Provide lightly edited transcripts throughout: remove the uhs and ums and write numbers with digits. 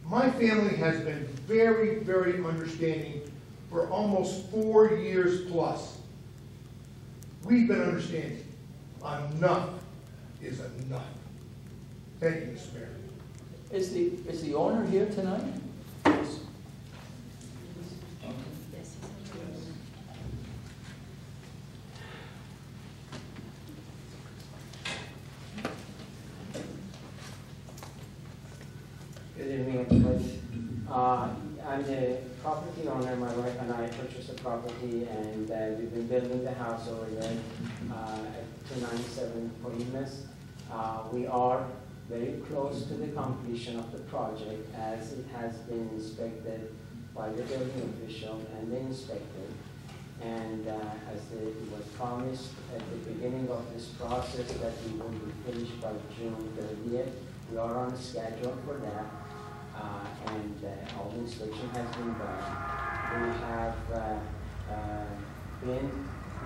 My family has been very, very understanding for almost 4 years plus. We've been understanding. Enough is enough. Thank you, Mr. Mayor. Is the owner here tonight? Yes. Good evening, everybody. I'm the property owner. My wife and I purchased the property, and we've been building the house over there at 297 Polimas. We are very close to the completion of the project, as it has been inspected by the building official and the inspector. And as it was promised at the beginning of this process that we will be finished by June 30th, we are on schedule for that. And all the inspection has been done.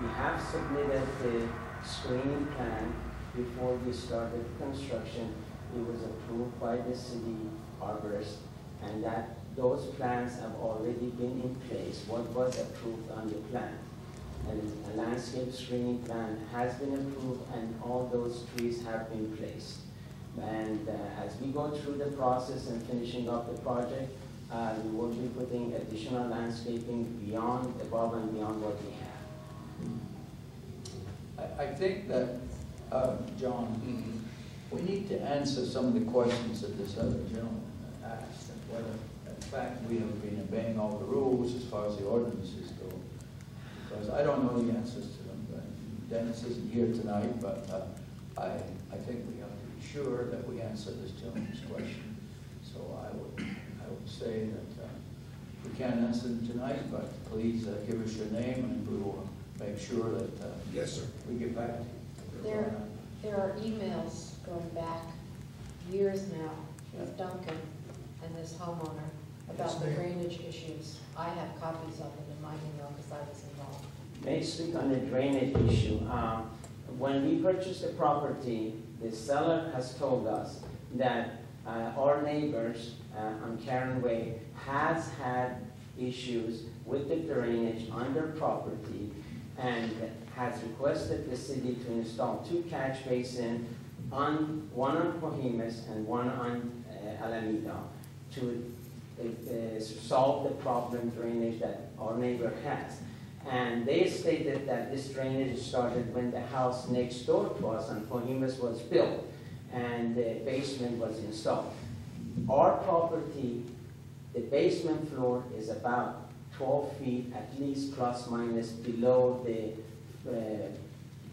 We have submitted the screening plan before we started construction. It was approved by the city arborist, and those plans have already been in place. What was approved on the plan, and a landscape screening plan has been approved, and all those trees have been placed. And as we go through the process and finishing up the project, we will be putting additional landscaping above and beyond what we have. I think that, John, we need to answer some of the questions that this other gentleman asked, and whether, in fact, we have been obeying all the rules as far as the ordinances go. Because I don't know the answers to them. But Dennis isn't here tonight, but I think we have to be sure that we answer this gentleman's question. So I would say that we can't answer them tonight, but please give us your name, and we will make sure that Yes, sir. we get back to you. There are emails going back years now with Duncan and this homeowner about the drainage issues. I have copies of it in my email because I was involved. May I speak on the drainage issue? When we purchased the property, the seller has told us that our neighbors on Karen Way has had issues with the drainage on their property, and has requested the city to install 2 catch basins, one on Cohimas and one on Alameda, to solve the problem drainage that our neighbor has. And they stated that this drainage started when the house next door to us on Cohimas was built and the basement was installed. Our property, the basement floor is about 12 feet at least, plus minus, below the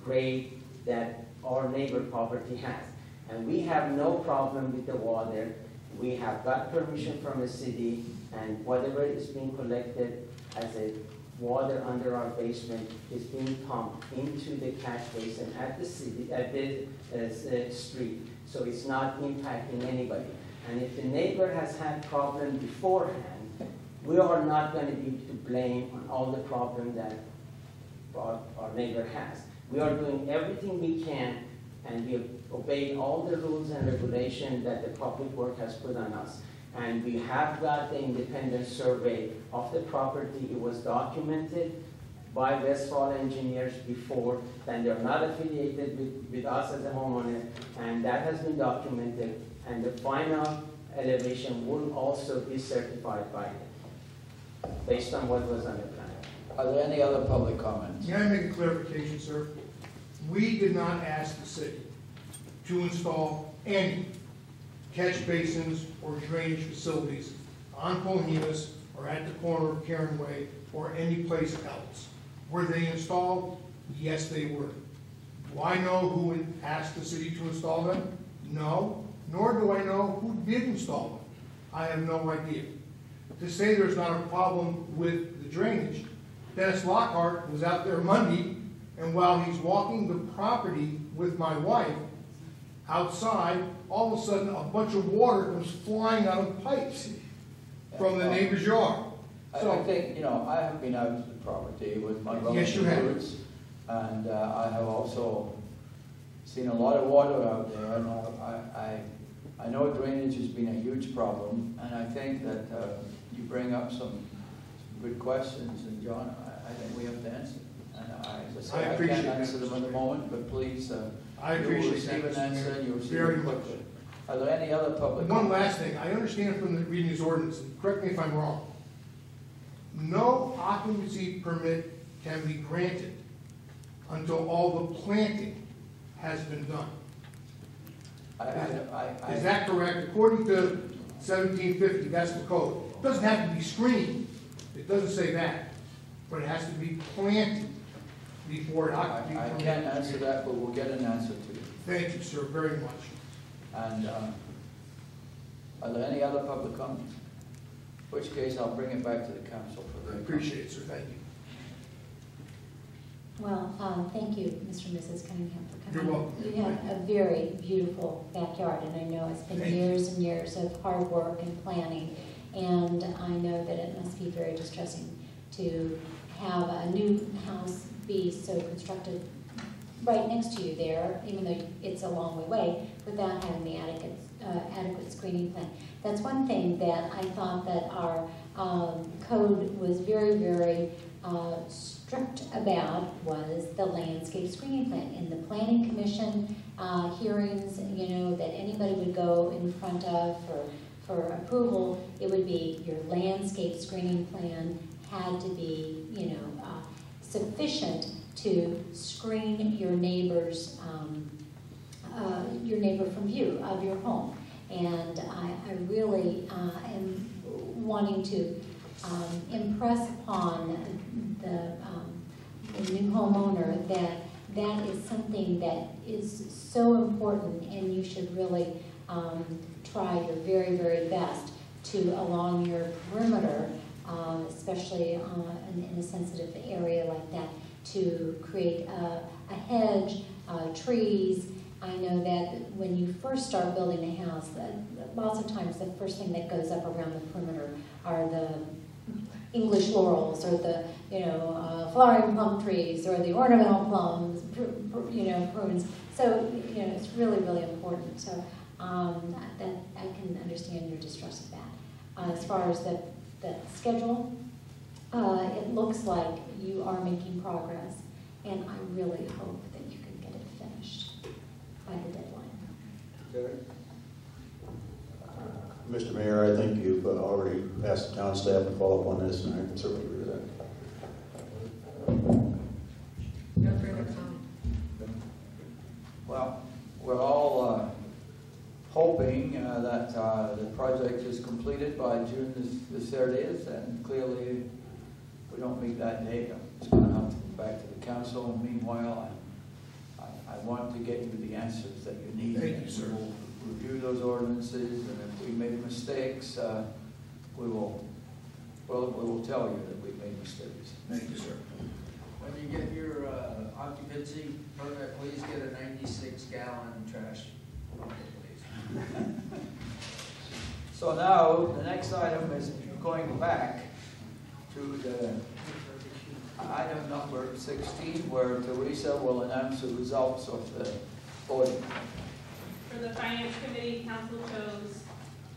grade that our neighbor property has. And we have no problem with the water. We have got permission from the city, and whatever is being collected as a water under our basement is being pumped into the catch basin at the city, at the street. So it's not impacting anybody. And if the neighbor has had problem beforehand, we are not going to be to blame on all the problem that our neighbor has. We are doing everything we can, and we have obeyed all the rules and regulations that the public work has put on us. And we have got the independent survey of the property. It was documented by Westfall engineers before, and they're not affiliated with us as a homeowner, and that has been documented, and the final elevation will also be certified by them, based on what was on the plan. Are there any other public comments? May I make a clarification, sir? We did not ask the city to install any catch basins or drainage facilities on Cohimas or at the corner of Karen Way or any place else. Were they installed? Yes, they were. Do I know who asked the city to install them? No. Nor do I know who did install them. I have no idea. To say there's not a problem with the drainage, Dennis Lockhart was out there Monday, and while he's walking the property with my wife outside, all of a sudden a bunch of water comes flying out of pipes from the neighbor's yard. So, I think, you know, I have been out to the property with my Yes, you have. relatives, and I have also seen a lot of water out there, and I know drainage has been a huge problem, and I think that you bring up some good questions, and John, I think we have to answer. And as I say, I can't answer them at the moment, but please, I you will appreciate receive that, an Mr. answer, Mayor, and you'll receive very it much. quickly. Are there any other public One comments? last thing, I understand from the reading this ordinance, and correct me if I'm wrong, no occupancy permit can be granted until all the planting has been done. Is that correct? According to 1750, that's the code. It doesn't have to be screened, it doesn't say that, but it has to be planted before it occupancy I permit. can't answer that, but we'll get an answer to you. Thank you, sir, very much. And are there any other public comments? In which case, I'll bring it back to the council for I the. appreciate it, sir, thank you. Well, thank you, Mr. and Mrs. Cunningham, for coming. You're welcome. You have a very beautiful backyard, and I know it's been Thank you. years and years of hard work and planning. And I know that it must be very distressing to have a new house be so constructed right next to you there, even though it's a long way away, without having the adequate screening plan. That's one thing that I thought that our code was very, very strict about, was the landscape screening plan. In the planning commission hearings, you know, that anybody would go in front of for approval, it would be your landscape screening plan had to be, you know, sufficient to screen your neighbor from view of your home. And I really am wanting to impress upon the new homeowner that that is something that is so important, and you should really try your very, very best to, along your perimeter, especially in a sensitive area like that, to create a hedge, trees. I know that when you first start building a house, lots of times the first thing that goes up around the perimeter are the English laurels, or the, you know, flowering plum trees, or the ornamental plums, you know, prunes. So, you know, it's really, really important. So that I can understand your distress of that. As far as the schedule, it looks like you are making progress, and I really hope that you can get it finished by the deadline. Mr. Mayor, I think you've already asked the town staff to follow up on this, and I can certainly agree with that. Well, we're all hoping that the project is completed by June the 30th, and clearly if we don't meet that date, it's going to have to go back to the council. And meanwhile, I want to get you the answers that you need. Thank you, sir. We'll review those ordinances, and if we made mistakes, we will tell you that we made mistakes. Thank you, sir. When you get your occupancy permit, please get a 96-gallon trash bucket, please. So now, the next item is going back to the item number 16, where Teresa will announce the results of the voting. For the Finance Committee, Council chose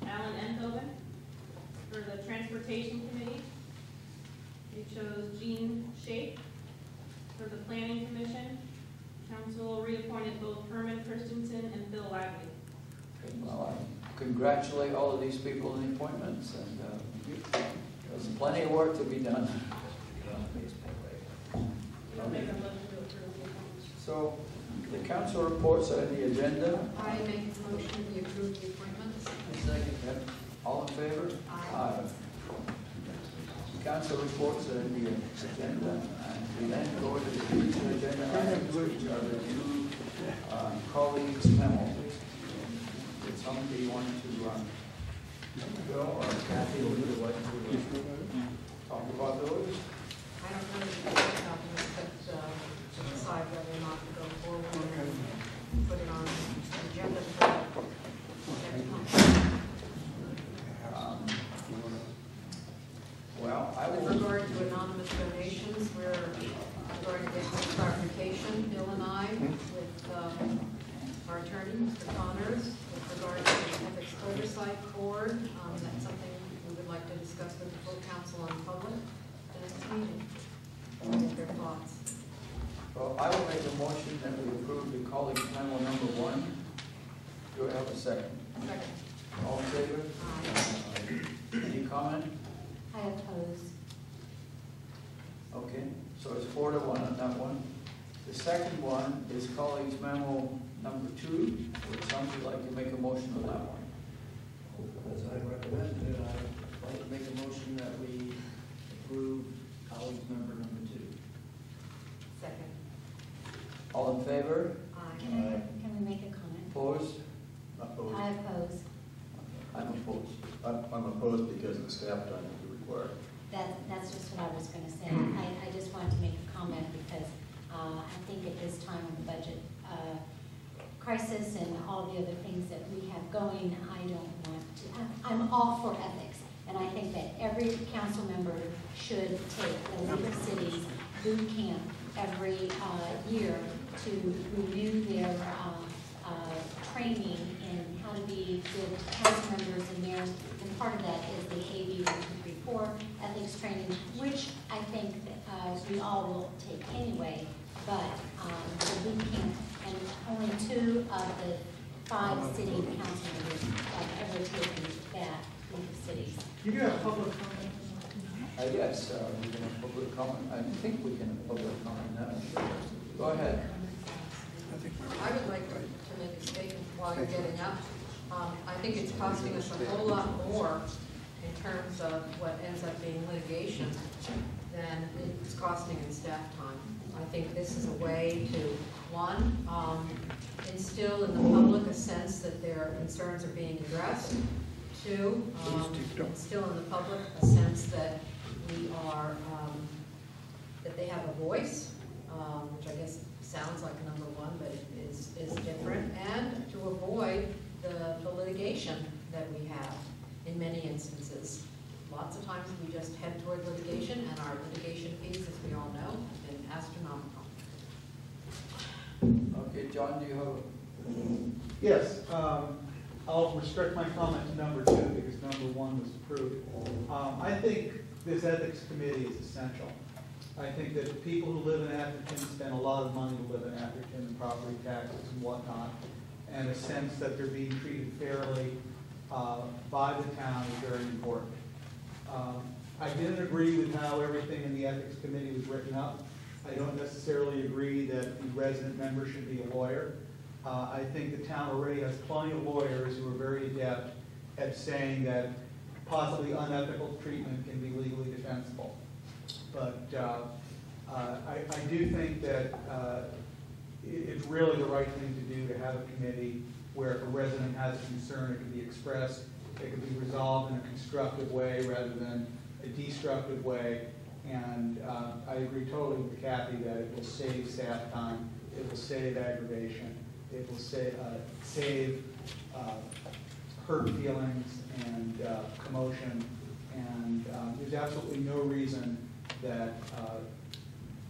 Alan Enthoven. For the Transportation Committee, they chose Jean Shape. For the Planning Commission, Council reappointed both Herman Christensen and Bill Lively. Okay, well, I congratulate all of these people on the appointments, and there's plenty of work to be done. I'll make a motion to approve the appointments. So, the council reports are in the agenda. I make a motion we approve the appointments. Yep. All in favor? Aye. Council reports are in the agenda, and we then go to the future agenda items, which are the two colleagues' memos. Did somebody want to go, or Kathy, would you like to talk about those? I don't know if you can documents, but to decide whether or not to go forward and put it on the agenda for next month. Well, I With will. regard to anonymous donations, we're going to get some clarification, Bill and I, with our attorney, Mr. Connors, with regard to the council in public the next meeting. Get their thoughts. Well, I will make a motion that we approve the colleague memo number 1. Do I have a second? Second. All in favor? Aye. Any comment? I oppose. Okay, so it's 4-1 on that one. The second one is colleagues memo number 2. Would somebody like to make a motion on that one? As I recommended, I'd like to make a motion that we approve colleague member number 2. Second. All in favor? Aye. Can we make a comment? Opposed? Opposed. I oppose. I'm opposed. I'm opposed because of the staff time that you require. That's just what I was going to say. I just wanted to make a comment because I think at this time of the budget crisis and all the other things that we have going, I don't want to, I'm all for ethics. And I think that every council member should take the League of Cities boot camp every year to review their training in how to be good council members in there. And part of that is the AB 1234 ethics training, which I think that, we all will take anyway. But the boot camp, and only 2 of the 5 city council members have ever taken that League of Cities. You do have public comment? Yes, we can have public comment. I think we can have public comment now. Go ahead. I would like to make a statement while you're getting up. I think it's costing us a whole lot more in terms of what ends up being litigation than it's costing in staff time. I think this is a way to, one, instill in the public a sense that their concerns are being addressed. 2, instill in the public a sense that we are, that they have a voice, which I guess sounds like number 1, but is different, and to avoid the litigation that we have in many instances. Lots of times we just head toward litigation, and our litigation fees, as we all know, have been astronomical. Okay, John, do you have a... Yes, I'll restrict my comment to number 2 because number 1 was approved. I think this ethics committee is essential. I think that people who live in Atherton spend a lot of money to live in Atherton, and property taxes and whatnot, and a sense that they're being treated fairly by the town is very important. I didn't agree with how everything in the ethics committee was written up. I don't necessarily agree that the resident member should be a lawyer. I think the town already has plenty of lawyers who are very adept at saying that possibly unethical treatment can be legally defensible. But I do think that it's really the right thing to do to have a committee where if a resident has a concern, it can be expressed, it can be resolved in a constructive way rather than a destructive way. And I agree totally with Kathy that it will save staff time, it will save aggravation, it will save hurt feelings and commotion. And there's absolutely no reason that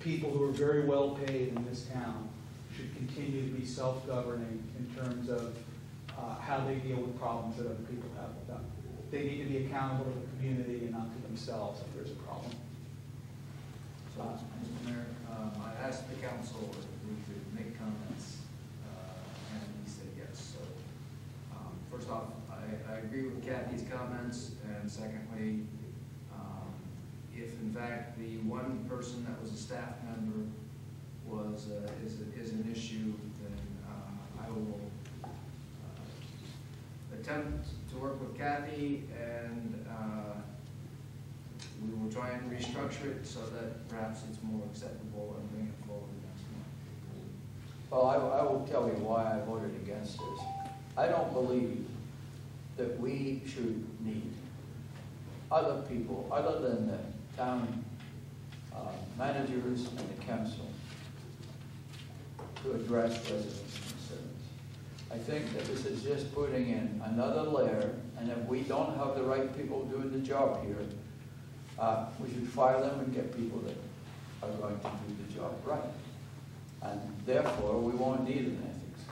people who are very well paid in this town should continue to be self-governing in terms of how they deal with problems that other people have with them. They need to be accountable to the community and not to themselves if there's a problem. So, Mr. Mayor, I asked the council if we could make comments, and he said yes. So, first off, I agree with Kathy's comments, and secondly, if in fact the one person that was a staff member is an issue, then I will attempt to work with Kathy, and we will try and restructure it so that perhaps it's more acceptable and bring it forward next month. Well, I will tell you why I voted against this. I don't believe that we should need other people, other than the town managers and the council, to address residents' concerns. I think that this is just putting in another layer, and if we don't have the right people doing the job here, we should fire them and get people that are going to do the job right. And therefore, we won't need an ethics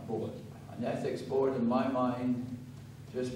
board. An ethics board, in my mind, just